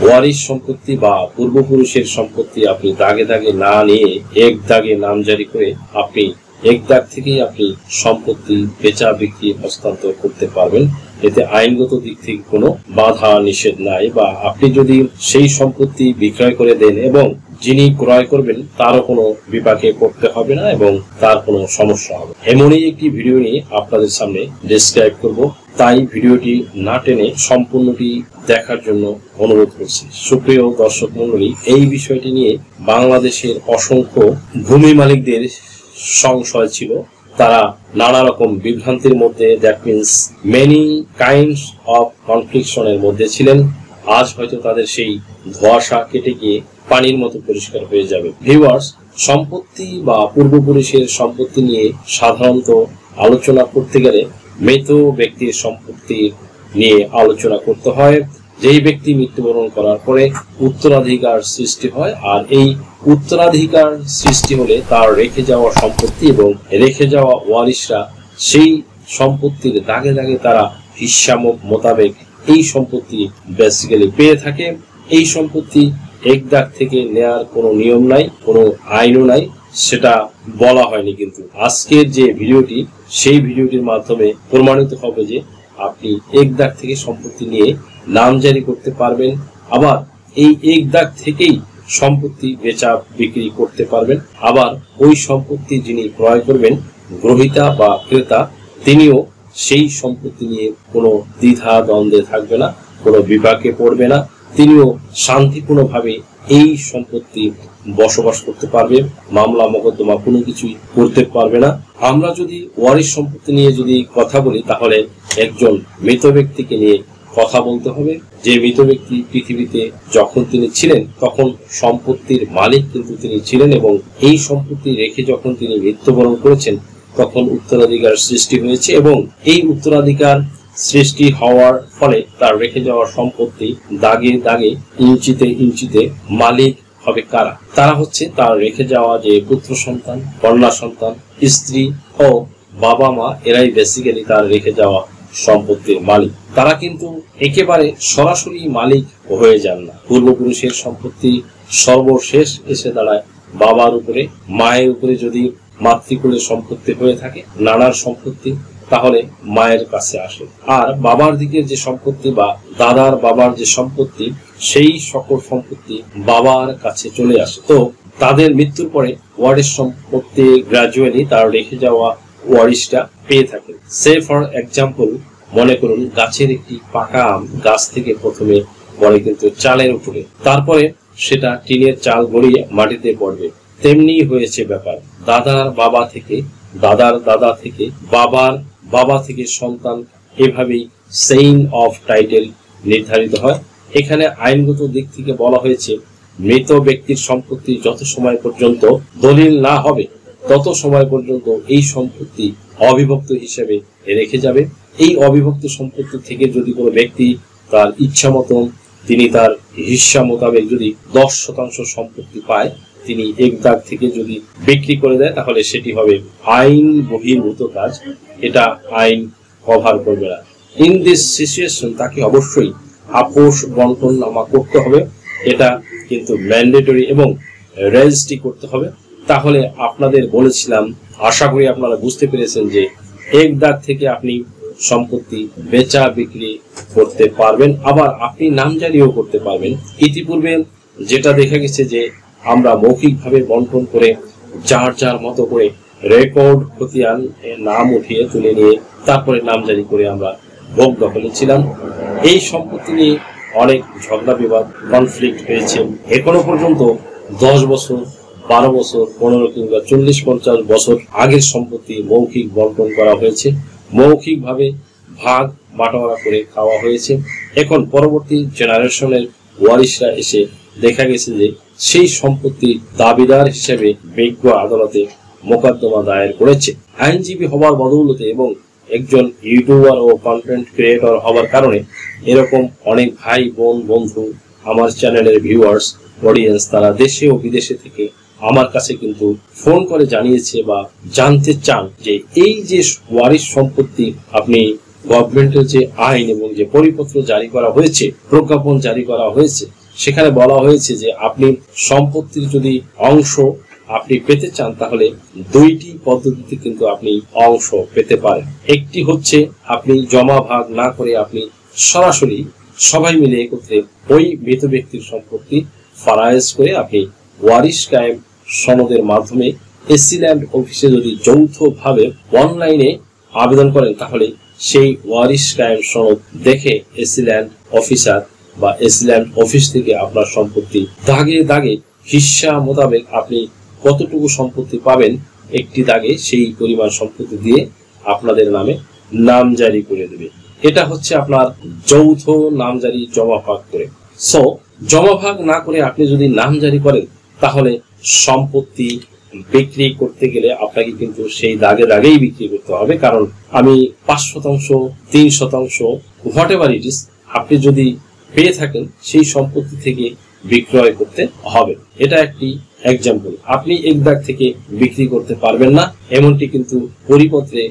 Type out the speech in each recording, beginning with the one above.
ওয়ারিশ সম্পত্তি বা পূর্বপুরুষের সম্পত্তি আপনি দাগে দাগে না নিয়ে এক দাগে নামজারি করে আপনি এক দাগ থেকেই আপনি সম্পত্তি বেচা বিক্রি হস্তান্তর করতে পারবেন। এতে আইনগত দিক থেকে কোনো বাধা নিষেধ নাই, বা আপনি যদি সেই সম্পত্তি বিক্রয় করে দেন এবং যিনি ক্রয় করবেন তারও কোনো বিপাকে পড়তে হবে না এবং তার কোনো সমস্যা হবে। এমনই একটি ভিডিও নিয়ে আপনাদের সামনে ডেসক্রাইব করব, তাই ভিডিওটি না টেনে সম্পূর্ণটি দেখার জন্য অনুরোধ করছি। সুপ্রিয় দর্শক মন্ডলী, এই বিষয়টি নিয়ে বাংলাদেশের অসংখ্য ভূমি মালিকদের সংশয় ছিল। তারা নানা রকম বিভ্রান্তির মধ্যে, that means many kinds of কনফ্লিকশনের মধ্যে ছিলেন। আজ হয়তো তাদের সেই ধোঁয়াশা কেটে গিয়ে পানির মতো পরিষ্কার হয়ে যাবে। ভিউয়ার্স, সম্পত্তি বা পূর্বপুরুষের সম্পত্তি নিয়ে সাধারণত আলোচনা করতে গেলে মৃত ব্যক্তির সম্পত্তি নিয়ে আলোচনা করতে হয়। যেই ব্যক্তি মৃত্যুবরণ করার পরে উত্তরাধিকার সৃষ্টি হয়, আর এই উত্তরাধিকার সৃষ্টি হলে তার রেখে যাওয়া সম্পত্তি এবং রেখে যাওয়া ওয়ারিশরা সেই সম্পত্তির দাগে দাগে তারা হিস্সা মোতাবেক এই সম্পত্তি বেসিক্যালি পেয়ে থাকে। এই সম্পত্তি এক দাগ থেকে নেয়ার কোনো নিয়ম নাই, কোনো আইনও নাই, সেটা বলা হয়নি। কিন্তু আজকের যে ভিডিওটি, সেই ভিডিওটির মাধ্যমে প্রমাণিত হবে যে আপনি এক দাগ থেকে সম্পত্তি নিয়ে নামজারি করতে পারবেন, আবার এই এক দাগ থেকেই সম্পত্তি বেচা বিক্রি করতে পারবেন। আবার ওই সম্পত্তি যিনি ক্রয় করবেন, গ্রহীতা বা ক্রেতা, তিনিও সেই সম্পত্তি নিয়ে কোনো দ্বিধা দ্বন্দ্বে থাকবে না, কোনো বিপাকে পড়বে না। তিনিও শান্তিপূর্ণভাবে এই সম্পত্তি বসবাস করতে পারবে, মামলা মোকদ্দমা কোনো কিছুই করতে পারবে না। আমরা যদি ওয়ারিশ সম্পত্তি নিয়ে যদি কথা বলি, তাহলে একজন মৃত ব্যক্তিকে নিয়ে কথা বলতে হবে। যে মৃত ব্যক্তি পৃথিবীতে যখন তিনি ছিলেন তখন সম্পত্তির মালিক কিন্তু তিনি ছিলেন, এবং এই সম্পত্তি রেখে যখন তিনি মৃত্যুবরণ করেছেন তখন উত্তরাধিকার সৃষ্টি হয়েছে, এবং এই উত্তরাধিকার সৃষ্টি হওয়ার ফলে তার রেখে যাওয়া সম্পত্তি দাগে দাগে, ইঞ্চিতে ইঞ্চিতে মালিক হবে কারা? তারা হচ্ছে তার রেখে যাওয়া যে পুত্র সন্তান, কন্যা সন্তান, স্ত্রী ও বাবা মা, এরাই বেসিক্যালি তার রেখে যাওয়া সম্পত্তির মালিক। তারা কিন্তু একেবারে সরাসরি মালিক হয়ে যান না। পূর্বপুরুষের সম্পত্তি সর্বশেষ এসে দাঁড়ায় বাবার উপরে, মায়ের উপরে। যদি মাতৃকুলের সম্পত্তি হয়ে থাকে, নানার সম্পত্তি, তাহলে মায়ের কাছে আসে। আর বাবার দিকের যে সম্পত্তি বা দাদার বাবার যে সম্পত্তি, সেই সকল সম্পত্তি বাবার কাছে চলে আসে। তো তাদের মৃত্যুর পরে ওয়ারিশ সম্পত্তি গ্রাজুয়ালি তার রেখে যাওয়া ওয়ারিশটা পেয়ে থাকে। সে ফর এক্সাম্পল, মনে করুন গাছের একটি পাকা আম গাছ থেকে প্রথমে পরে কিন্তু চালের উপরে, তারপরে সেটা টিনের চাল গড়িয়ে মাটিতে পড়বে। তেমনি হয়েছে ব্যাপার, দাদার বাবা থেকে, দাদার দাদা থেকে, বাবার বাবা থেকে সন্তান, এভাবেই চেইন অফ টাইটেল নির্ধারিত হয়। এখানে আইনগত দিক থেকে বলা হয়েছে, মৃত ব্যক্তির সম্পত্তি যত সময় পর্যন্ত দলিল না হবে তত সময় পর্যন্ত এই সম্পত্তি অবিভক্ত হিসেবে রেখে যাবে। এই অবিভক্ত সম্পত্তি থেকে যদি কোনো ব্যক্তি তার ইচ্ছা মতন তিনি তার হিস্সা মোতাবেক যদি 10% সম্পত্তি পায়, তিনি এক দাগ থেকে যদি বিক্রি করে দেয়, তাহলে সেটি হবে আইন বহির্ভূত কাজ, এটা আইন কভার করবে না। ইন দিস সিচুয়েশন তাকে অবশ্যই আপোষ বন্টন নামা করতে হবে, এটা কিন্তু ম্যান্ডেটরি, এবং রেজিস্ট্রি করতে হবে। তাহলে আপনাদের বলেছিলাম, আশা করি আপনারা বুঝতে পেরেছেন যে এক দাগ থেকে আপনি সম্পত্তি বেচা বিক্রি করতে পারবেন, আবার আপনি নামজারিও করতে পারবেন। ইতিপূর্বে যেটা দেখা গেছে যে আমরা মৌখিকভাবে বন্টন করে যার যার মতো করে রেকর্ড খতিয়ান নাম উঠিয়ে তুলে নিয়ে তারপরে নামজারি করে আমরা ভোগ দখলে ছিলাম। এই সম্পত্তি নিয়ে অনেক ঝগড়া বিবাদ, কনফ্লিক্ট হয়েছে। এখনো পর্যন্ত 10 বছর, 12 বছর, 15 কিংবা 40-50 বছর আগের সম্পত্তি মৌখিক বন্টন করা হয়েছে, মৌখিকভাবে ভাগ বাটোয়ারা করে খাওয়া হয়েছে। এখন পরবর্তী জেনারেশনের ওয়ারিশরা এসে দেখা গেছে যে সেই সম্পত্তির দাবিদার হিসেবে বিজ্ঞ আদালতে মোকদ্দমা দায়ের করেছে। আইনজীবী হবার বদৌলতে এবং একজন ইউটিউবার ও কন্টেন্ট ক্রিয়েটর হবার কারণে এরকম অনেক ভাই বোন বন্ধু, আমার চ্যানেলের ভিউয়ার্স, অডিয়েন্স, তারা দেশে ও বিদেশে থেকে আমার কাছে কিন্তু ফোন করে জানিয়েছে বা জানতে চান যে এই যে ওয়ারিশ সম্পত্তি আপনি গভর্নমেন্টের যে আইন এবং যে পরিপত্র জারি করা হয়েছে, প্রজ্ঞাপন জারি করা হয়েছে, সেখানে বলা হয়েছে যে আপনি সম্পত্তির যদি অংশ আপনি পেতে চান তাহলে দুইটি পদ্ধতিতে কিন্তু আপনি অংশ পেতে পারেন। একটি হচ্ছে আপনি জমা ভাগ না করে আপনি সরাসরি সবাই মিলে একত্রে ওই মৃত ব্যক্তির সম্পত্তি ফারায়েজ করে আপনি ওয়ারিশ কায়েম সনদের মাধ্যমে এসি ল্যান্ড অফিসে যদি যৌথভাবে অনলাইনে আবেদন করেন তাহলে সেই ওয়ারিশ কায়েম সনদ দেখে এসি ল্যান্ড অফিসার বা এসি ল্যান্ড অফিস থেকে আপনার সম্পত্তি দাগে দাগে হিস্সা মোতাবেক আপনি কতটুকু সম্পত্তি পাবেন একটি দাগে সেই পরিমাণ সম্পত্তি দিয়ে আপনাদের নামে নামজারি করে দেবে। এটা হচ্ছে আপনার যৌথ নামজারি জমা ভাগ করে। সো জমা ভাগ না করে আপনি যদি নামজারি করেন তাহলে সম্পত্তি বিক্রি করতে গেলে আপনাকে কিন্তু সেই দাগে দাগেই বিক্রি করতে হবে, কারণ আমি 5% 3% হোয়াট এভার ইট ইজ আপনি যদি পেয়ে থাকেন সেই সম্পত্তি থেকে বিক্রয় করতে হবে। এটা একটি এক্সাম্পল। আপনি এক দাগ থেকে বিক্রি করতে পারবেন না এমনটি কিন্তু পরিপত্রে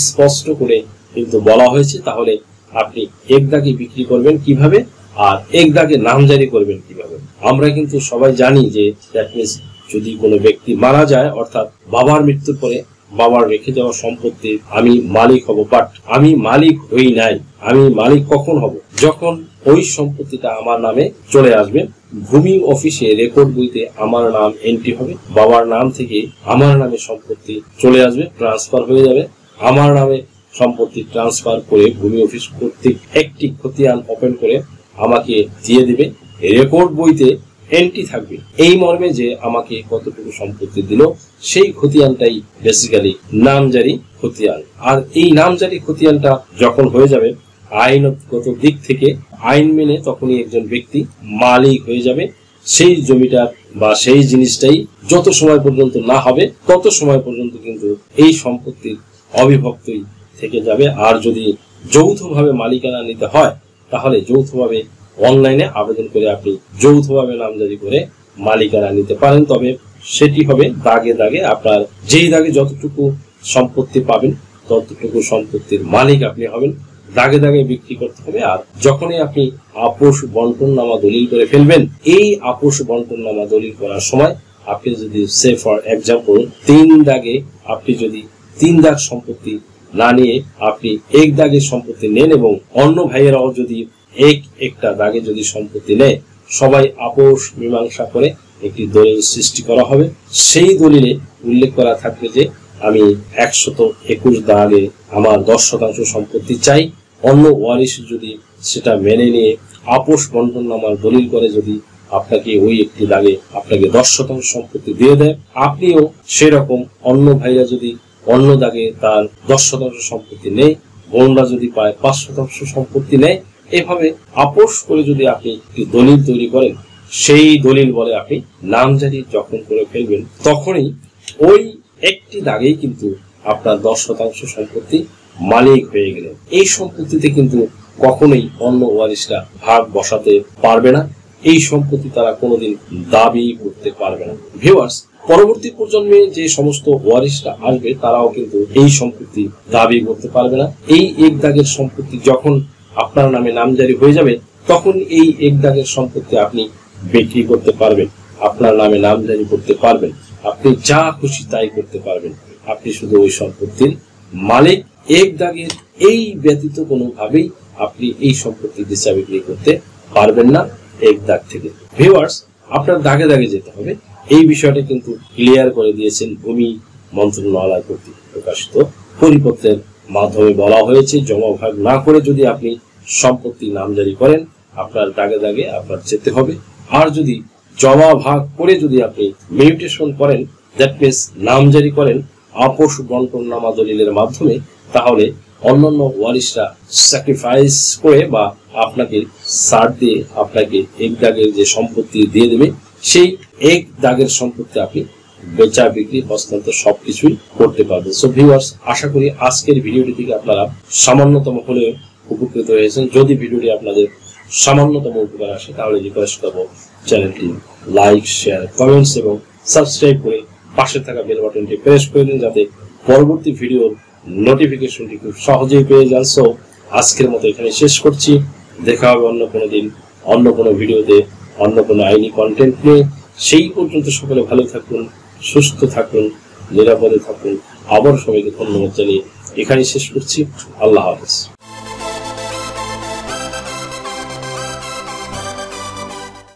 স্পষ্ট করে কিন্তু বলা হয়েছে। তাহলে আপনি এক দাগে বিক্রি করবেন কিভাবে আর এক দাগে নামজারি করবেন কিভাবে? আমরা কিন্তু সবাই জানি যে দ্যাট মিন্স যদি কোনো ব্যক্তি মারা যায় অর্থাৎ বাবার মৃত্যুর পরে বাবার রেখে যাওয়া সম্পত্তি আমি মালিক হব, বাট আমি মালিক হই নাই। আমি মালিক কখন হব? যখন ওই সম্পত্তিটা আমার নামে চলে আসবে, ভূমি অফিসে রেকর্ড বইতে আমার নাম এন্ট্রি হবে, বাবার নাম থেকে আমার নামে সম্পত্তি চলে আসবে, ট্রান্সফার হয়ে যাবে। আমার নামে সম্পত্তি ট্রান্সফার করে ভূমি অফিস কর্তৃক একটি খতিয়ান ওপেন করে আমাকে দিয়ে দিবে। রেকর্ড বইতে এন্ট্রি থাকবে এই মর্মে যে আমাকে কতটুকু সম্পত্তি দিল, সেই খতিয়ানটাই বেসিক্যালি নামজারি খতিয়ান। আর এই নামজারি খতিয়ানটা যখন হয়ে যাবে আইনগত দিক থেকে আইন মেনে তখনই একজন ব্যক্তি মালিক হয়ে যাবে। সেই জমিটার বা সেই জিনিসটাই যত সময় পর্যন্ত না হবে তত সময় পর্যন্ত কিন্তু এই সম্পত্তির অবিভক্তই থেকে যাবে। আর যদি যৌথভাবে মালিকানা নিতে হয় তাহলে যৌথভাবে অনলাইনে আবেদন করে আপনি যৌথভাবে নামজারি করে মালিকানা নিতে পারেন। তবে সেটি হবে দাগে দাগে, আপনার যেই দাগে যতটুকু সম্পত্তি পাবেন ততটুকু সম্পত্তির মালিক আপনি হবেন। দাগে দাগে বিক্রি করতে হবে। আর যখনই আপনি আপোষ বন্টন নামা দলিল করে ফেলবেন, এই আপোষ বন্টন নামা দলিল করার সময় আপনি যদি সে ফর এক্সাম্পল 3 দাগে আপনি যদি 3 দাগ সম্পত্তি না নিয়ে আপনি এক দাগের সম্পত্তি নেন এবং অন্য ভাইয়েরাও যদি একটা দাগে যদি সম্পত্তি নেয়, সবাই আপোষ মীমাংসা করে একটি দলিল সৃষ্টি করা হবে। সেই দলিলে উল্লেখ করা থাকবে যে আমি 121 দাগে আমার 10% সম্পত্তি চাই। অন্য ওয়ারিশ যদি সেটা মেনে নিয়ে আপোষ বন্টন নামার দলিল করে যদি আপনাকে ওই একটি দাগে আপনাকে 10% সম্পত্তি দিয়ে দেয়, আপনিও সেরকম অন্য ভাইরা যদি অন্য দাগে তার 10% সম্পত্তি নেই, বোনরা যদি পায় 5% সম্পত্তি নেয়, এভাবে আপোষ করে যদি আপনি একটি দলিল তৈরি করেন, সেই দলিল বলে আপনি নামজারি যখন করে ফেলবেন তখনই ওই একটি দাগেই কিন্তু আপনার 10% সম্পত্তি মালিক হয়ে গেলেন। এই সম্পত্তিতে কিন্তু কখনোই অন্য ওয়ারিশরা ভাগ বসাতে পারবে না। এই সম্পত্তি তারা কোনোদিন দাবি করতে পারবে না। ভিউয়ার্স, পরবর্তী প্রজন্মে যে সমস্ত ওয়ারিশরা আসবে তারাও কিন্তু এই সম্পত্তি দাবি করতে পারবে না। এই এক দাগের সম্পত্তি যখন আপনার নামে নামজারি হয়ে যাবে তখন এই এক দাগের সম্পত্তি আপনি বিক্রি করতে পারবেন, আপনার নামে নামজারি করতে পারবেন, আপনি যা খুশি তাই করতে পারবেন। আপনি শুধু ওই সম্পত্তির মালিক। এক দাগের এই ব্যতীত কোনোভাবেই আপনি এই সম্পত্তি বেচা বিক্রি করতে পারবেন না এক দাগ থেকে। ভিউয়ার্স, আপনার দাগে দাগে যেতে হবে। এই বিষয়টা কিন্তু ক্লিয়ার করে দিয়েছেন ভূমি মন্ত্রণালয় কর্তৃক প্রকাশিত পরিপত্রের মাধ্যমে বলা হয়েছে জমা ভাগ না করে যদি আপনি সম্পত্তি নামজারি করেন আপনার দাগে দাগে আপনার যেতে হবে। আর যদি জমা ভাগ করে যদি আপনি মিউটেশন করেন, দ্যাট মিন্স নামজারি করেন আপোষ বন্টন নামা দলিলের মাধ্যমে, তাহলে অন্যান্য ওয়ারিশরা স্যাক্রিফাইস করে বা আপনাকে ছাড় দিয়ে আপনাকে এক দাগের যে সম্পত্তি দিয়ে দেবে, সেই এক দাগের সম্পত্তি আপনি বেচা বিক্রি হস্তান্তর সবকিছুই করতে পারবেন। সো ভিউয়ার্স, আশা করি আজকের ভিডিওটি থেকে আপনারা সামান্যতম হলেও উপকৃত হয়েছেন। যদি ভিডিওটি আপনাদের সামান্যতম উপকার আসে তাহলে রিকোয়েস্ট করব চ্যানেলটি লাইক, শেয়ার, কমেন্টস এবং সাবস্ক্রাইব করে পাশে থাকা বেল বাটনটি প্রেস করে দিন যাতে পরবর্তী ভিডিওর নোটিফিকেশনটি খুব সহজেই পেয়ে যান। সো আজকের মতো এখানে শেষ করছি। দেখা হবে অন্য কোনো দিন অন্য কোনো ভিডিওতে। অন্য কোনো আইনি কন্টেন্ট নিয়ে। সেই পর্যন্ত সকলে ভালো থাকুন, সুস্থ থাকুন, নিরাপদে থাকুন। আবার সবাইকে ধন্যবাদ জানিয়ে এখানেই শেষ করছি। আল্লাহ হাফেজ।